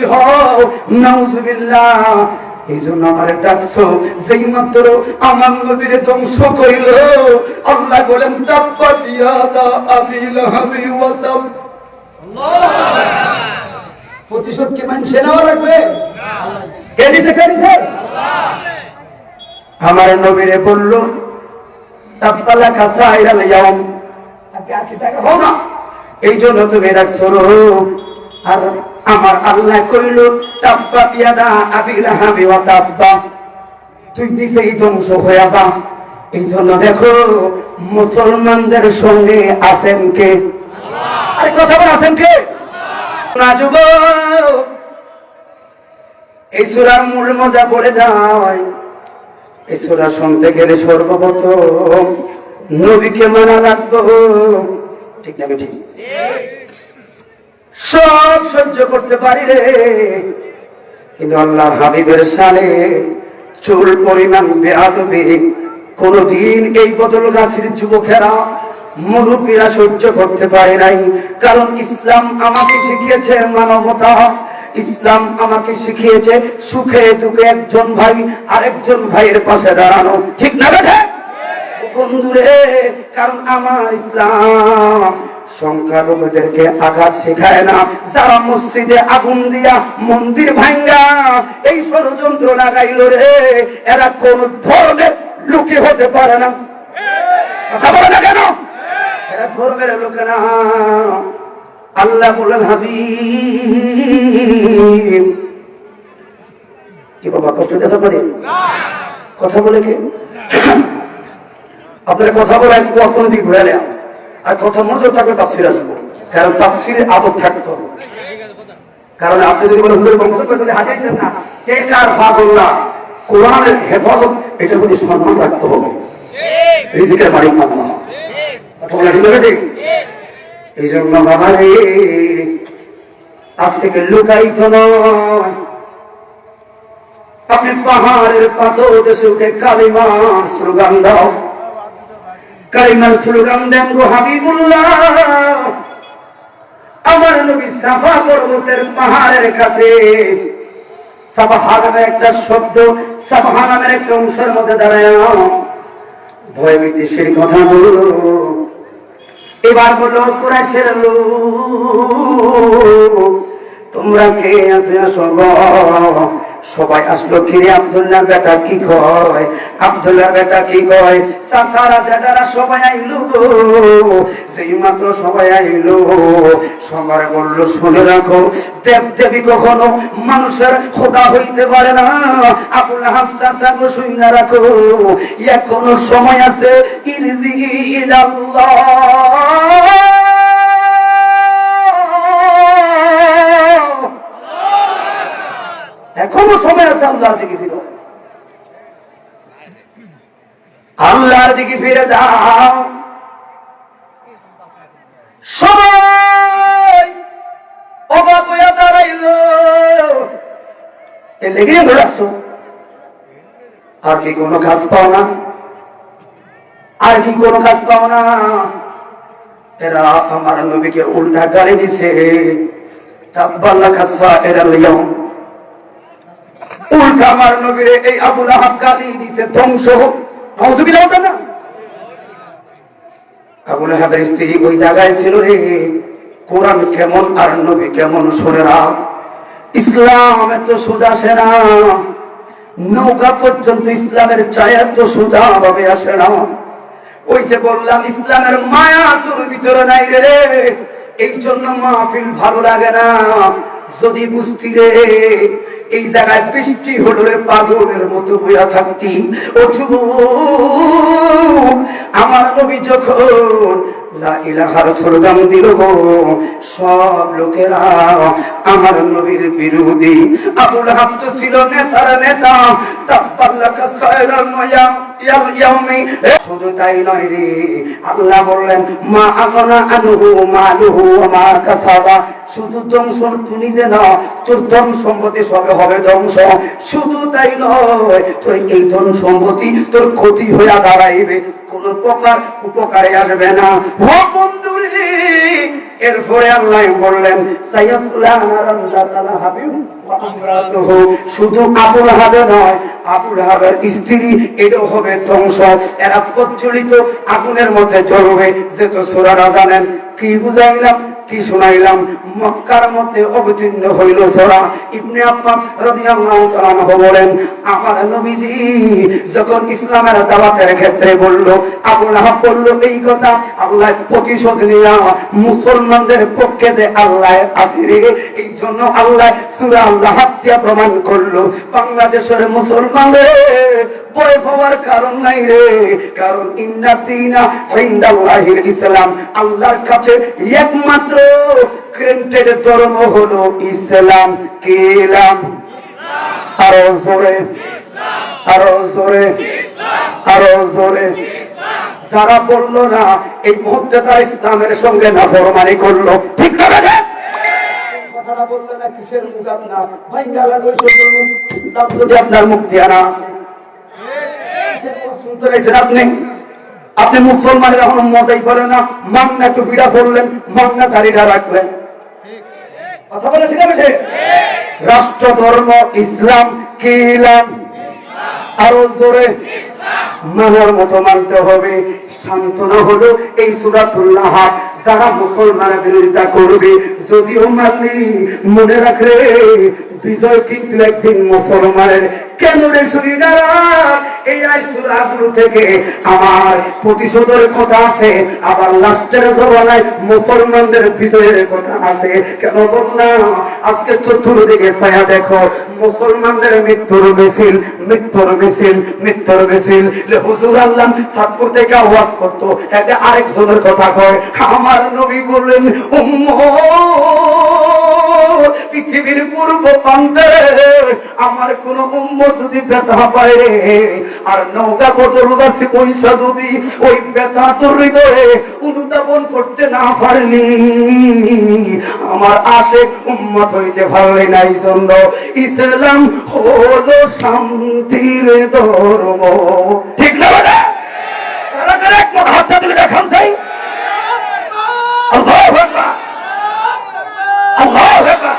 নবী হও, নাউজুবিল্লাহ। এই জন্য আমার ডাকছো, যেই মাত্র আমার নবীরে ধ্বংস করিল, আল্লাহ বলেন তাব্বাত ইয়াদা আবি লাহাবি ওয়া তাব। প্রতিশোধ কি মানছে নেওয়া লাগবে? কে দিতে পেরেছে? আমার নবীরে বলল তাব্বালা কাসাইরাল ইয়াউম, এই জন্য তুমি রাখছো। আর আমার আল্লাহ কইল তাব্বাত ইয়াদা আবি লাহাবি ওয়া তাব্বা, তুই নিজেই ধ্বংস হয়ে যা। এই জন্য দেখো মুসলমানদের সঙ্গে আছেন কে? আরে কথা বল, আছেন কে? না যুবক, এই সূরার মূল মজা পড়ে যায়। এই সূরা শুনতে গেলে সর্বপ্রথম নবীকে মানা লাগবে, ঠিক না? ঠিক। সব সহ্য করতে পারি রে, কিন্তু আল্লাহ হাবিবের শানে চুল পরিমাণ বেয়াদবি কোনদিন এই বদল গাছের যুবকেরা মুরব্বীরা সহ্য করতে পারে নাই। কারণ ইসলাম আমাকে শিখিয়েছে মানবতা, ইসলাম আমাকে শিখিয়েছে সুখে দুঃখে একজন ভাই আরেকজন ভাইয়ের পাশে দাঁড়ানো, ঠিক না বেঠে বন্ধুরে? কারণ আমার ইসলাম সংখ্যালঘুদেরকে আঘাত শেখায় না। যারা মসজিদে আগুন দিয়া মন্দির ভাঙ্গা এই ষড়যন্ত্র লাগাইল রে, এরা কোন ধর্মের লোকে হতে পারে না। কথা বলে না কেন? এরা ধর্মের লোকে না। আল্লাহ বলেন হাবিব, কি বাবা কষ্ট দেখা পারে? কথা বলে কে? আপনারা কথা বলে কোন দিক ঘুরে নেন, আর কথা মনোযোগ থাকবে তাফসির আসবো, কারণ তাফসিরে আদব থাকতে হবে। কারণ আপনি যদি বলেন হুজুর বংশ করে হাজির না, কে কার ফাদুল্লাহ কোরআনের হেফাজত, এটার প্রতি সম্মান রাখতে হবে। রিজিকের মালিক মাননা, কথা বলা ঠিক ঠিক। এই জন্য বাবারে আজ থেকে লুকায়িত নয়, আপনি পাহাড়ের পাথর দেশে উঠে কালিমার স্লোগান দাও, কালিমার স্লোগান দেন গো হাবিবুল্লাহ। আমার নবী সাফা পর্বতের পাহাড়ের কাছে সাবাহা নামের একটা শব্দ, সাবাহা নামের একটা অংশের মধ্যে দাঁড়ায় ভয়ভীতি সেই কথা বলল। এবার বলল কুরাইশের লোক, তোমরা কে আছে আসো গো। সবাই আসলো, ফিরে আব্দুল্লাহ বেটা কি কয়, আব্দুল্লাহ বেটা কি কয়, চাচারা জেঠারা সবাই আইলো গো। যেই মাত্র সবাই আইলো, সবার বলল শুনে রাখো, দেব দেবী কখনো মানুষের খোদা হইতে পারে না। আবুল আহাব চাচা গো শুনে রাখো, এখনো সময় আছে, ইরজি ইলাল্লাহ, এখনো সময় আছে আল্লাহর দিকে ফিরো, আল্লাহর দিকে ফিরে যাও। সবাই অবাক হইয়া দাঁড়াইল, লেগে ঘোরাচ্ছো, আর কি কোনো কাজ পাও না? আর কি কোনো কাজ পাও না? এরা আমার নবীকে উল্টা গালি দিছে, তাব্বাল্লা কাসা এরা লিয়াও, উল্টা আমার নবীরে এই আবুল আহাব গালি দিছে, ধ্বংস হোক। নাউজুবিল্লাহ না? আবুল আহাবের স্ত্রী ওই জায়গায় ছিল রে। কোরআন কেমন আর নবী কেমন শুনে না। ইসলাম এত সোজা আসে না, নৌকা পর্যন্ত ইসলামের ছায়া তো সোজা ভাবে আসে না। ওই যে বললাম ইসলামের মায়া তোর ভিতরে নাই রে, এই জন্য মাহফিল ভালো লাগে না। যদি বুঝতি রে এই জায়গায় বৃষ্টি হলো রে পাগলের মতো বইয়া থাকতি। আমার নবী যখন লা ইলাহার স্লোগান দিল গো, সব লোকেরা আমার নবীর বিরোধী। আবুল আহাব তো ছিল নেতার নেতা, তাব্বাল্লাকা সায়রাল ইয়াউমি। শুধু তাই নয় রে, আল্লাহ বললেন মা আগনা আনহু মালুহু ওয়া মা কাসাবা, শুধু ধ্বংস তুমি যে না, তোর ধন সম্পত্তি সবে হবে ধ্বংস। শুধু তাই নয়, তোর এই ধন সম্পত্তি তোর ক্ষতি হইয়া দাঁড়াইবে, কোন প্রকার উপকারে আসবে না। ও বন্ধুরে, এরপরে আল্লাহ বললেন শুধু আবুল হাবে নয়, আবুল হাবের স্ত্রী এটাও হবে ধ্বংস। এরা প্রজ্বলিত আগুনের মধ্যে জ্বলবে। যেহেতু সূরাটা জানেন, কি বুঝাইলাম কি শুনাইলাম? মক্কার মধ্যে অবতীর্ণ হইল সূরা। ইবনে আব্বাস রাদিয়াল্লাহু তাআলা আনহু বলেন, আমার নবীজি যখন ইসলামের দাওয়াতের ক্ষেত্রে বলল, আবু লাহাব বলল এই কথা, আল্লাহ প্রতিশোধ নিয়া মুসলমানদের পক্ষে যে আল্লাহ আছে, এই জন্য আল্লাহ সূরা লাহাব দিয়ে প্রমাণ করলো বাংলাদেশের মুসলমানদের ভয় পাওয়ার কারণ নাই রে। কারণ ইন্না দীনা ইনদাল্লাহিল ইসলাম, আল্লাহর কাছে একমাত্র গ্রান্টেড ধর্ম হলো ইসলাম। কি ইসলাম? আরো জোরে, আরো জোরে, আরো জোরে। যারা বললো না, এই মুহূর্তে তারা ইসলামের সঙ্গে নাফরমানি করলো। ঠিক না? কথাটা বললে না কিসের মুখ আপনার ভাই গেলেন? ওই ইসলাম যদি আপনার মুখ দিয়া না শুনতে পেয়েছেন আপনি? আপনি মুসলমানের এখনো মজাই করে না, মাংনা টুপিটা পরলেন, মাংনা দাড়িটা রাখলেন। কথা বলে ঠিক আছে? রাষ্ট্র ধর্ম ইসলাম। কি ইসলাম? আরো জোরে। মানার মতো মানতে হবে। সান্ত্বনা হলো এই সূরাতুল নাহাব, যারা মুসলমানের বিরোধিতা করবে, যদিও মানলি মনে রাখলে বিজয় কিন্তু একদিন মুসলমানের। কেন রে শরীরারা, এই সূরাগুলো থেকে আমার প্রতিশোধের কথা আছে, আবার লাস্টের জবানায় মুসলমানদের বিজয়ের কথা আছে। কেন বললাম? আজকে চতুর্দিকে ছায়া দেখো, মুসলমানদের মৃত্যুর মিছিল, মৃত্যুর মিছিল, মৃত্যুর মিছিল। হুজুর আল্লাহ ঠাকুর থেকে আওয়াজ করতো, এটা আরেকজনের কথা কয়। আমার নবী বললেন, উম্মত, পৃথিবীর পূর্ব প্রান্তে আমার কোন উম্মত যদি ব্যথা পায় আর নৌকা বদল গাছে পয়সা যদি ওই ব্যথা তোর হৃদয়ে অনুধাবন করতে না পারলি, আমার আশে উম্মত হইতে পারলে না। এই জন্য ইসলাম হলো শান্তির ধর্ম। ঠিক না? হাতটা তুলে দেখান চাই। আল্লাহু আকবার, আল্লাহু আকবার।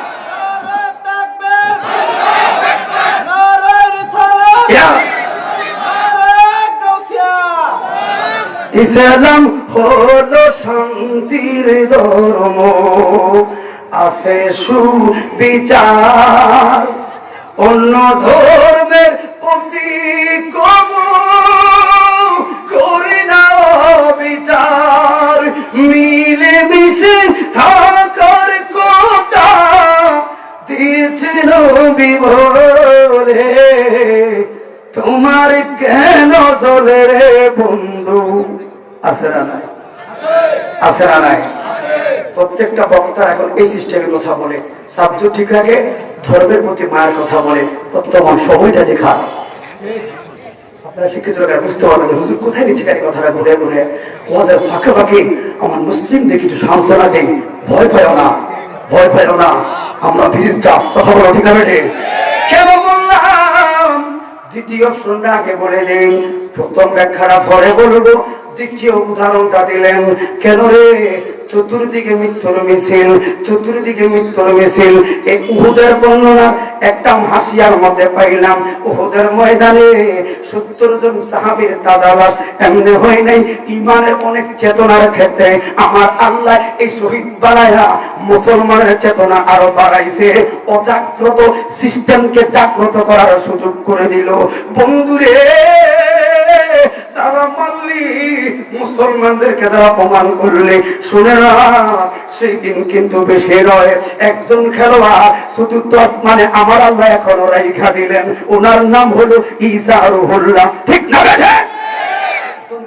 ইসলাম হলো শান্তির ধর্ম, আছে সুবিচার, অন্য ধর্মের প্রতি কম করি না বিচার। মিলে মিশে থাকার কথা দিয়েছেন নবী বলে, তোমার কেন চলে রে বন্ধু? আছে না নাই? আছে না নাই? প্রত্যেকটা বক্তা এখন এই সিস্টেমের কথা বলে, সাবজেক্ট ঠিক রাখে, ধর্মের প্রতি মায়ের কথা বলে। বর্তমান সময়টা যে খারাপ, আপনারা শিক্ষিত লোকেরা বুঝতে পারবেন হুজুর কোথায় নিচ্ছে কেন কথাটা ঘুরে ঘুরে। ওদের ফাঁকে ফাঁকে আমার মুসলিমদের কিছু সান্ত্বনা দেই, ভয় পাইও না, ভয় পাইও না, আমরা ভিড় চাপ। কথা বলো ঠিক আছে? কেন বললাম? দ্বিতীয় শুনলে আগে বলে নেই, প্রথম ব্যাখ্যাটা পরে বলবো, দ্বিতীয় উদাহরণটা দিলেন। কেন রে? চতুর্দিকে মৃত্যুর মিছিল, চতুর্দিকে মৃত্যুর মিছিল। এই উহুদের বর্ণনা একটা হাসিয়ার মধ্যে পাইলাম। উহুদের ময়দানে 70 জন সাহাবীর তাজাবাস এমনি হয় নাই। ইমানের অনেক চেতনার ক্ষেত্রে আমার আল্লাহ এই শহীদ বানায়া মুসলমানের চেতনা আরো বাড়াইছে, অজাগ্রত সিস্টেমকে জাগ্রত করার সুযোগ করে দিল। বন্ধুরে, তারা মানলি মুসলমানদেরকে তারা অপমান করলে, শুনে না, সেই দিন কিন্তু বেশি নয়, একজন খেলোয়াড় চতুর্থ আসমানে আমার আল্লাহ এখনো রাইখা দিলেন, ওনার নাম হলো ঈসা রুহুল্লাহ। ঠিক না?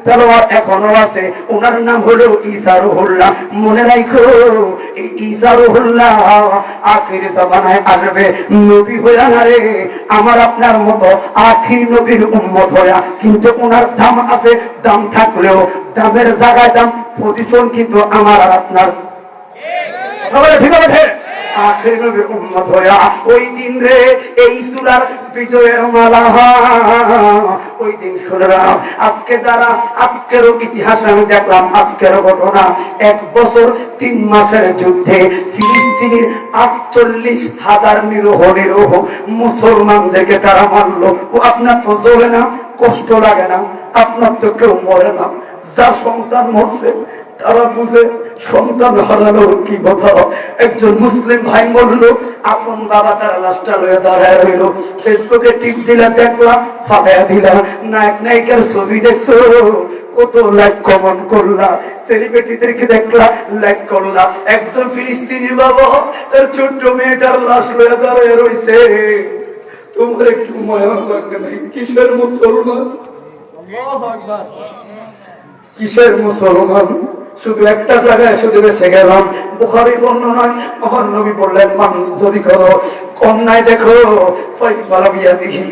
খেলোয়াড় এখনো আছে, ওনার নাম হলো ঈসা রুহুল্লাহ। মনে রাখো, এই ঈসা রুহুল্লাহ আখির জামানায় আসবে, নবী হইয়া না রে, আমার আপনার মতো আখির নবীর উম্মত হইয়া। কিন্তু ওনার দাম আছে, দাম থাকলেও দামের জায়গায় দাম, পজিশন কিন্তু আমার আর আপনার। ঠিক আছে? আখের নবীর উম্মত হইয়া ওই দিন রে এই সূরার বিজয়ের মালা, ওই দিন শুনলাম। আজকে যারা আজকেরও ইতিহাস আমি দেখলাম, আজকেরও ঘটনা, 1 বছর 3 মাসের যুদ্ধে ফিলিস্তিনের 48,000 নিরীহ মুসলমানদেরকে তারা মারলো। ও আপনার তো জ্বলে না, কষ্ট লাগে না? আপনার তো কেউ মরে না। যার সন্তান মরছে তারা বুঝে সন্তান হারানোর কি কথা। একজন মুসলিম ভাই মরল, আপন বাবা তার লাশটা লয়ে দাঁড়ায় রইল। ফেসবুকে টিপ দিলা, দেখলাম, ফাঁকা দিলা, নায়ক নায়িকার ছবি দেখছো, কত লাইক কমেন্ট করলা, সেলিব্রিটিদেরকে দেখলা, লাইক করলা। একজন ফিলিস্তিনি বাবা তার ছোট্ট মেয়েটার লাশ লয়ে দাঁড়ায় রইছে। তোমার একটু মায়া লাগে নাই? কিসের মুসলমান, কিসের মুসলমান? শুধু একটা জায়গায় শুধু বেঁচে গেলাম। বুখারী বর্ণনায় আমার নবী বললেন, মান যদি করো অন্যায় দেখো, ফাইফালা বিয়াদিহি,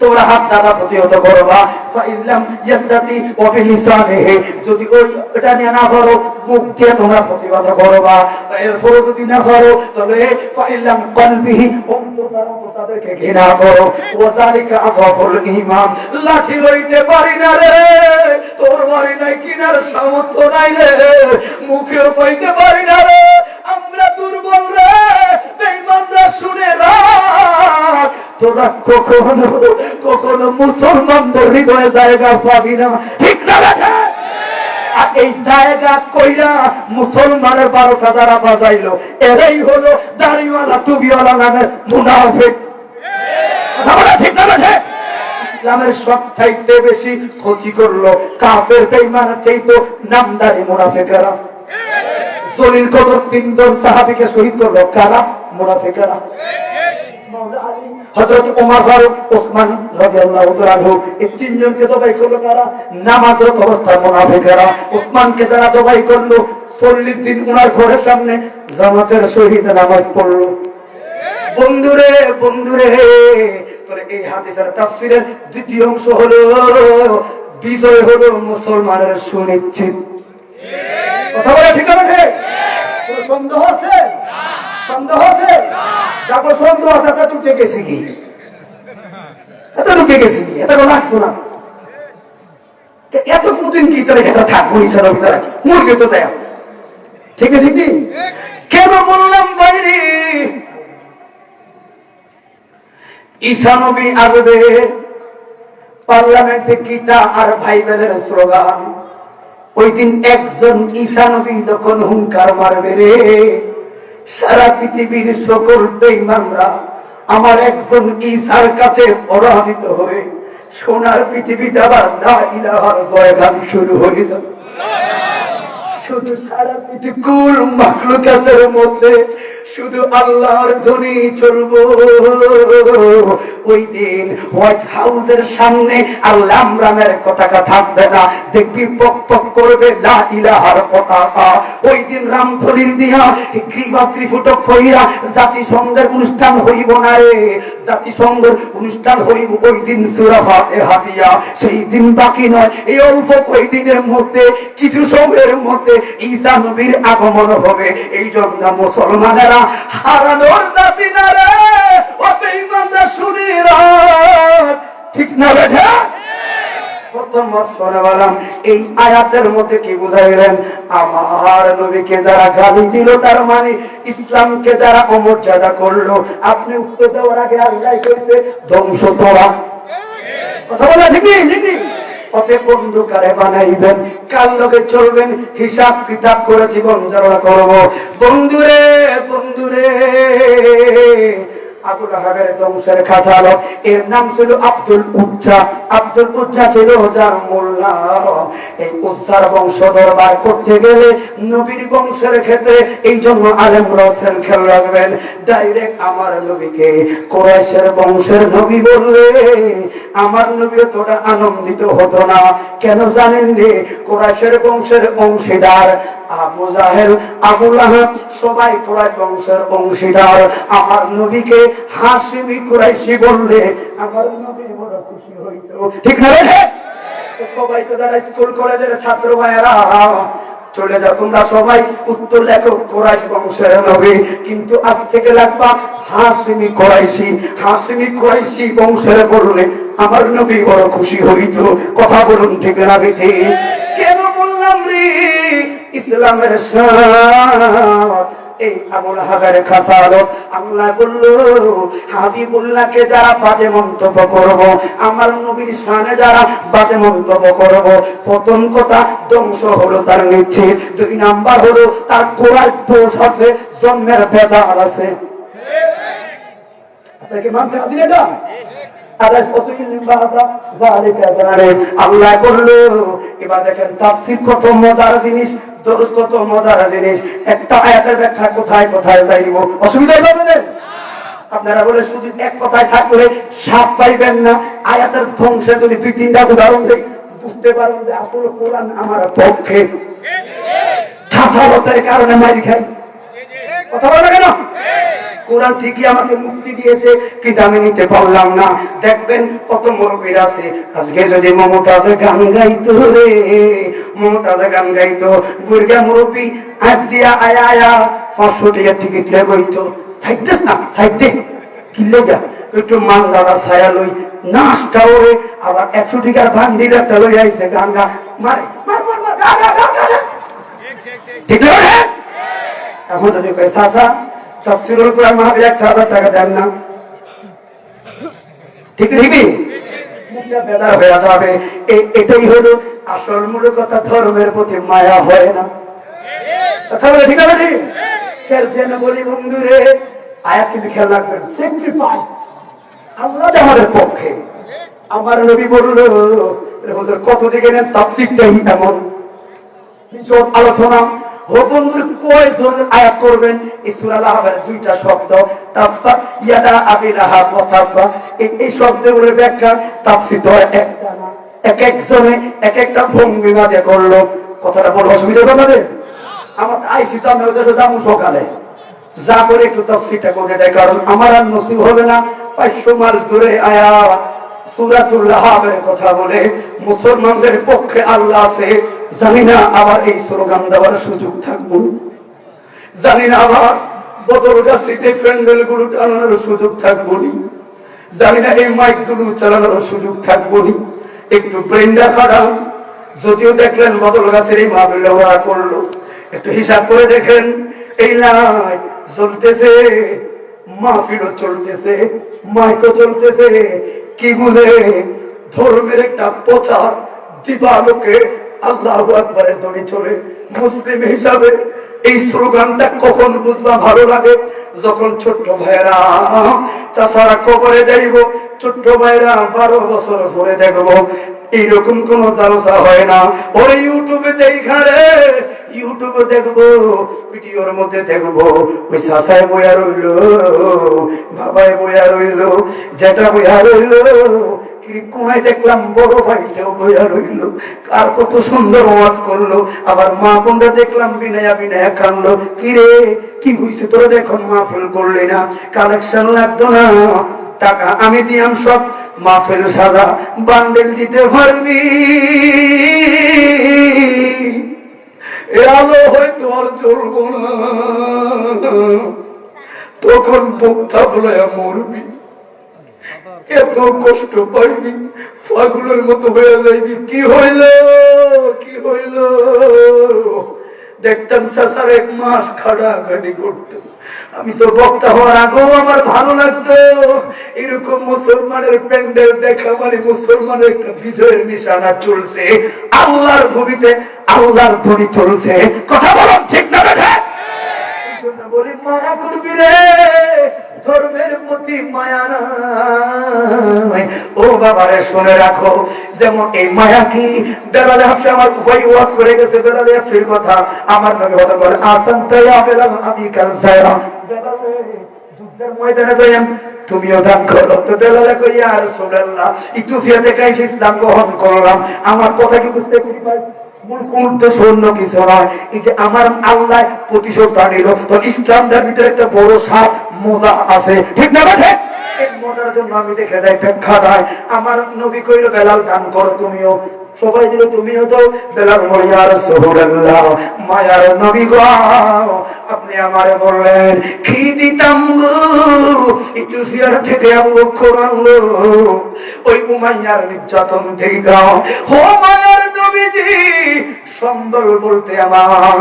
তোমরা হাত দ্বারা প্রতিহত করবা। ফাইল্লাম ইয়াস্তাতি ওয়া বিলিসানিহি, যদি ওই এটা নিয়ে না পারো মুখ দিয়ে তোমরা প্রতিবাদ করবা। এরপরও যদি না পারো তবে ফাইল্লাম কলবিহি, অন্তর তাদেরকে ঘৃণা করো। ওয়া যালিকা আযাফুল ঈমান, লাঠি লইতে পারি না রে, তোর বাড়ি নাই, কিনার সামর্থ্য নাই রে, মুখেও পাইতে পারি না রে, আমরা দুর্বল রে, বেঈমানরা শুনে রাখ, তোরা কখনো কখনো মুসলমানদের হৃদয়ে জায়গা পাবি না। ঠিক না? আর এই জায়গা কইরা মুসলমানের 12টা যারা বাজাইলো, এরাই হলো দাড়িওয়ালা টুপিওয়ালা নামের মুনাফিক। ঠিক না? ইসলামের সব চাইতে বেশি ক্ষতি করলো কাফের বেঈমান চাইতো নামদারি মুনাফিকেরা। জলিল কদর 3 জন সাহাবীকে শহীদ করলো কারা? মুনাফিকেরা। হযরত ওমর ফারুক, ওসমান রাদিয়াল্লাহু তাআলা আনহু, এই 3 জনকে জবাই করলো কারা? নামাজরত অবস্থায় মুনাফিকেরা। ওসমানকে যারা জবাই করলো 40 দিন ওনার ঘরের সামনে জামাতের শহীদ নামাজ পড়লো। বন্ধুরে বন্ধুরে, তোর এই হাদিসের তাফসীরের দ্বিতীয় অংশ হলো বিজয় হলো মুসলমানের সুনিশ্চিত। কথা বলে ঠিক আছে? কোনো সন্দেহ আছে? সন্দেহ আছে? যাবো সন্দেহ আছে, তা টুকে গেছি কি? এত ঢুকে গেছি কি? এটা লাগতো না। এত কোনদিন কি তারা এটা থাকবো ইচ্ছার ভিতরে মুরগি তো দেয়। ঠিক আছে? ঠিক কেন বললাম বাইরে? ঈসা নবী আসবে, পার্লামেন্টে গীতা আর বাইবেলের স্লোগান। ওই দিন একজন ঈসা নবী যখন হুঙ্কার মারবে রে, সারা পৃথিবীর সকল বেঈমানরা আমার একজন ঈসার কাছে পরাজিত হয়ে সোনার পৃথিবীতে আবার লা ইলাহার জয়গান শুরু হয়ে যাবে। শুধু সারা পৃথিবীর মাখলুকাতের মধ্যে শুধু আল্লাহর ধ্বনি চলবো। ওই দিন হোয়াইট হাউসের সামনে আর লামরামের পতাকা থাকবে না, দেখবি পক পক করবে লা ইলাহার পতাকা। ওই দিন রামধনির দিয়া গ্রীবা ত্রিফুটক হইয়া জাতিসংঘের অনুষ্ঠান হইব না রে, জাতিসংঘের অনুষ্ঠান হইব ওই দিন সূরা ফাতিহা দিয়া। সেই দিন বাকি নয়, এই অল্প কয়েকদিনের মধ্যে, কিছু সময়ের মধ্যে ঈসা নবীর আগমন হবে। এই জন্য মুসলমানেরা হারানোর জাতি না রে, ও বেঈমানরা শুনে রাখ। ঠিক না বেটা? প্রথম বছরে বললাম এই আয়াতের মধ্যে কি বুঝাইলেন? আমার নবীকে যারা গালি দিল, তার মানে ইসলামকে যারা অমর্যাদা করলো, আপনি উত্তর দেওয়ার আগে আল্লাহ কইছে ধ্বংস তোরা। কথা বলা ঠিক ঠিকই। অতএব বন্ধুকারে বানাইবেন, কার লগে চলবেন, হিসাব কিতাব করে জীবন যারা করবো। বন্ধুরে বন্ধুরে, আবুল আহাবের বংশের খাসালো, এর নাম ছিল আব্দুল উজ্জা। আব্দুল উজ্জা ছিল যার মোল্লা। এই উজ্জার বংশ দরবার করতে গেলে নবীর বংশের ক্ষেত্রে এই জন্য আলেম রসেন খেয়াল রাখবেন, ডাইরেক্ট আমার নবীকে কুরাইশের বংশের নবী বললে আমার নবী তোরা আনন্দিত হতো না। কেন জানেন রে? কুরাইশের বংশের অংশীদার আবু জাহেল, আবু লাহাব সবাই কুরাইশ বংশের অংশীদার। আমার নবীকে হাশিমি কুরাইশি বললে আমার নবী বড় খুশি হইতো। ঠিক না রে? সবাই তো যারা স্কুল কলেজের ছাত্র ভাইয়েরা চলে যাও তোমরা সবাই উত্তর লেখো কুরাইশ বংশের নবী, কিন্তু আজ থেকে লাগবা হাশিমি কুরাইশি। হাশিমি কুরাইশি বংশের বললে আমার নবী বড় খুশি হইত। কথা বলুন ঠিক না বেঠে? কেন বললাম রে ইসলামের সাথ এই আবুল আহাবের খাসালত। আল্লাহ বলল হাবিবুল্লাহকে যারা বাজে মন্তব্য করব, আমার নবীর শানে যারা বাজে মন্তব্য করব, প্রথম কথা ধ্বংস হলো তার নিচ্ছে, 2 নাম্বার হলো তার কোরআন দোষ আছে, জন্মের বেদার আছে। আপনাকে মানতে আছেন এটা? আল্লাহ বলল এবার দেখেন তাফসীর কত মজার জিনিস, দরস কত মজার জিনিস। একটা আয়াতের ব্যাখ্যা কোথায় কোথায় যাইব, অসুবিধা হবে? আপনারা বলে শুধু এক কথায় থাকলে সাপ পাইবেন না। আয়াতের ধ্বংসে যদি 2-3টা উদাহরণ দেই বুঝতে পারবেন যে আসলে কোরআন আমার পক্ষে। খাসালতের কারণে মাইর খাই, কথা বলে কেন? কোরআন ঠিকই আমাকে মুক্তি দিয়েছে, কিন্তু আমি নিতে পারলাম না। দেখবেন কত মুরব্বীর আছে, আজকে যদি মমতাজে গান গাইতো রে, মমতাজে গান গাইতো, বুড়িয়া মুরব্বী আজ দিয়া আয়া আয়া 500 টাকা টিকিট লেগইতো, সাইডেস না সাইডে কিনলে যা একটু মান দাদা ছায়া লই নাচটা ওরে, আবার 100 টাকার ভান্ডির একটা লই আইছে গান গা মারে মার মার মার গা গা গা গা, ঠিক আছে? এখন যদি কই চাচা তাফসীরুল কোরআন মাহফিল 1000 টাকা দেন না, ঠিক ঠিকই মুখটা বেদার হয়ে যাবে। এটাই হলো আসল মূল কথা, ধর্মের প্রতি মায়া হয় না। কথা বলে ঠিক আছে? খেলছেন বলি বন্ধুরে, আয়াত কিন্তু খেয়াল রাখবেন, স্যাক্রিফাইস আল্লাহ আমাদের পক্ষে। আমার নবী বলল হুজুর কত দিকে নেন, তাফসীরটাই এমন বিশদ আলোচনা। ও বন্ধুর কয়জন আয়াত করবেন? এই সূরা লাহাবের 2টা শব্দ তাফসা ইয়াদা আবি লাহাব ওয়া তাফা, এই শব্দগুলোর ব্যাখ্যা তাফসীর তো একটা না, এক একজনে এক একটা ভঙ্গিমা দিয়ে করলো। কথাটা বড় অসুবিধা হবে না? আমার আইসি তো আমরা যাবো সকালে, যা করে একটু তাফসীরটা করে দেয়, কারণ আমার আর নসিব হবে না 500 মাইল দূরে আয়া সূরাতুল লাহাবের কথা বলে মুসলমানদের পক্ষে আল্লাহ আছে। জানি না আবার এই স্লোগান দেওয়ার সুযোগ থাকবো, জানি না আবার বদরগাছিতে প্যান্ডেল গুলো টানানোর সুযোগ থাকবো, জানি না এই মাইক গুলো চালানোর সুযোগ থাকবো। একটু ব্রেনটা খারাপ, যদিও দেখলেন বদরগাছের এই মাহফিল ওরা করলো, একটু হিসাব করে দেখেন এই লাইট চলতেছে, মাহফিলও চলতেছে, মাইকও চলতেছে, কি বুঝে ধর্মের একটা প্রচার দিবালোকে আল্লাহু আকবারের ধ্বনি চলে। মুসলিম হিসাবে এই স্লোগানটা কখন বুঝবা ভালো লাগে? যখন ছোট্ট ভাইয়েরা চাষারা কবরে যাইব, ছোট্ট ভাইয়েরা 12 বছর পরে দেখবো এইরকম কোন জালসা হয় না। ওই ইউটিউবে দেখারে, ইউটিউবে দেখবো, ভিডিওর মধ্যে দেখবো ওই চাষায় বইয়া রইল, বাবায় বইয়া রইল, যেটা বইয়া রইল, কোনায় দেখলাম বড় ভাইটাও বইয়া রইল, আর কত সুন্দর ওয়াজ করলো। আবার মা বোনরা দেখলাম বিনায়া বিনায়া কানলো, কিরে কি হয়েছে তোরা দেখুন মাহফিল করলি না? কালেকশন লাগতো না, টাকা আমি দিয়াম সব, মাহফিল সাদা বান্ডেল দিতে পারবি, এ আলো হয়তো আর চলবো না, তখন বক্তা বলে মরবি, এত কষ্ট পাইবি, পাগলের মতো হয়ে যাইবি। কি হইল কি হইল? দেখতাম চাচার 1 মাস খাটাখাটি করতো, আমি তো বক্তা হওয়ার আগেও আমার ভালো লাগতো। এরকম মুসলমানের প্যান্ডেল দেখা মানে মুসলমানের বিজয়ের নিশানা চলছে, আল্লাহর ভূমিতে আল্লাহর ধ্বনি চলছে। কথা বলো ঠিক না? বলি মায়া করবি রে, ধর্মের প্রতি মায়া নাই। ও বাবারে শুনে রাখো, যেমন এই মায়া কি বেলালে হাফসে আমার ভাই ওয়াজ করে গেছে, বেলালে হাফসের কথা আমার নবী কথা বলে আসান তাইয়া বেলাল আমি কাল সাইরা, বেলালে যুদ্ধের ময়দানে যাইম তুমিও দান করো। তো বেলালে কই ইয়া রাসূলুল্লাহ ইথিওপিয়া থেকে এসে ইসলাম গ্রহণ করলাম, আমার কথা কি বুঝতে পারছিস? সৈন্য কিছু নয়, এই যে আমার আল্লাহ প্রতিশোধ নিল, তো ইসলামটার ভিতরে একটা বড় সাপ মজা আছে, ঠিক না? এই মজার জন্য আমি দেখে যাই ব্যাখ্যা নাই। আমার নবী কইল বেলাল দান করো, তুমিও সবাই দিল তুমিও দাও। বেলাল বলে ইয়া রাসূলুল্লাহ, মায়ার নবী গো, আপনি আমারে বললেন কি দিতাম গো, একটু জিয়ারা থেকে আমগো কোরআনলো ওই উমাইয়ার নির্যাতন থেকে গাও। ও মায়ার নবীজি, সম্বল বলতে আমার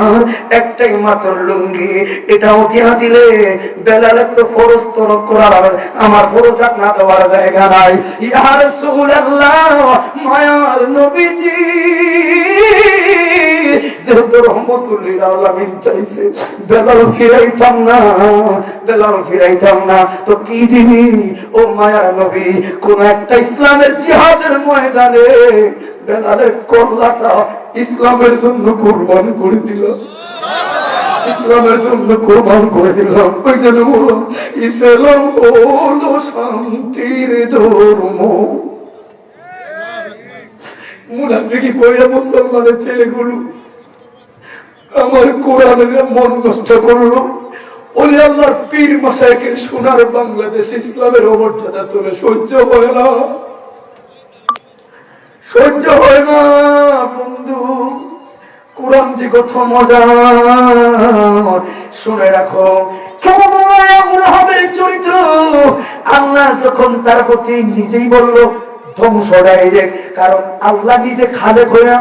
একটাই মাত্র লুঙ্গি, এটাও দিয়া দিলে বেলাল একটু ফরজ তরক করার আমার ফরজ না দেওয়ার জায়গা নাই। ইয়া রাসূলুল্লাহ, মায়ার নবীজি যেহেতু রহমতুল্লিল আলামিন চাইছে বেলাল ফিরাইতাম না, বেলাল ফিরাইতাম না তো কি দিবি ও মায়ার নবী? কোন একটা ইসলামের জিহাদের ময়দানে বেলালের কল্লাটা ইসলামের জন্য কুরবান করে দিলাম, ইসলামের জন্য কোরবান করে দিলাম। ওই জন্য বললাম ইসলাম হলো শান্তির ধর্ম। মুনাফিকি কইরা মুসলমানের ছেলেগুলো আমার কোরআনের মন নষ্ট করলো। ওই আল্লাহর পীর মশাইকে সোনার বাংলাদেশ ইসলামের অমর্যাদা চলে সহ্য হয় না, সহ্য হয় না বন্ধু। কোরআন যে কত মজা শুনে রাখো। কেমন হবে চরিত্র? আল্লাহ যখন তার প্রতি নিজেই বলল ধ্বংস ডাইরেক্ট, কারণ আল্লাহ নিজে খালেক হইয়া